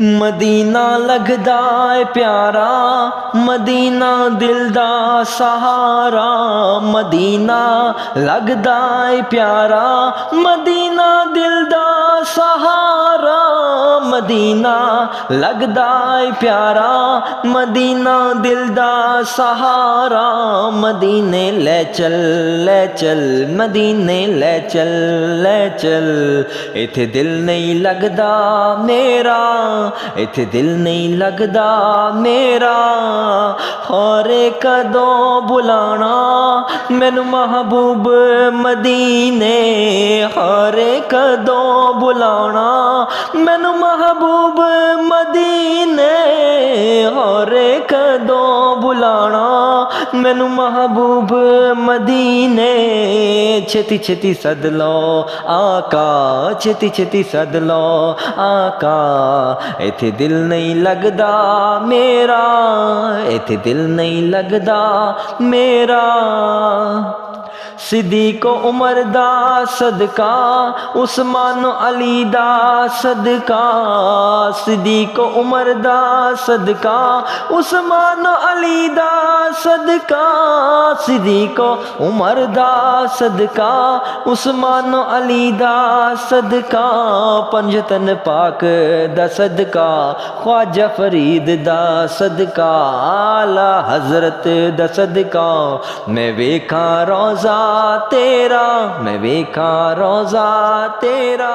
Medina लगदा है प्यारा, मदीना दिल दा सहारा। मदीना लगदा है प्यारा, मदीना दिल दा सहारा। मदीना लगदा है प्यारा, मदीना दिल दा सहारा। मदीने ले चल मदीने ले चल। इत्थे दिल नहीं लगदा मेरा, इत्थे दिल नहीं लगदा मेरा। होरे कदों बुलाना मैनू महबूब मदीने। होरे कदों बुलाना मैनू महबूब मदीने। होरे कदों बुलाना मैनू महबूब मदीने। छेती छेती सद लो आका, छेती छेती सद लो आका। इत्थे दिल नहीं लगदा मेरा, इत्थे दिल नहीं लगदा मेरा। सिद्दीक़ उमर दा सदका, उस्मान अली दा सदका। सिद्दीक़ उमर दा सदका, उस्मान अली दा सदका। सिद्दीक़ उमर दा सदका, उस्मान अली दा सदका। पंजतन पाक दा सदका, ख्वाजा फरीद दा सदका। आला हजरत दा सदका। मैं वेखा रोज़ा तेरा, मैं वेखा रोज़ा तेरा।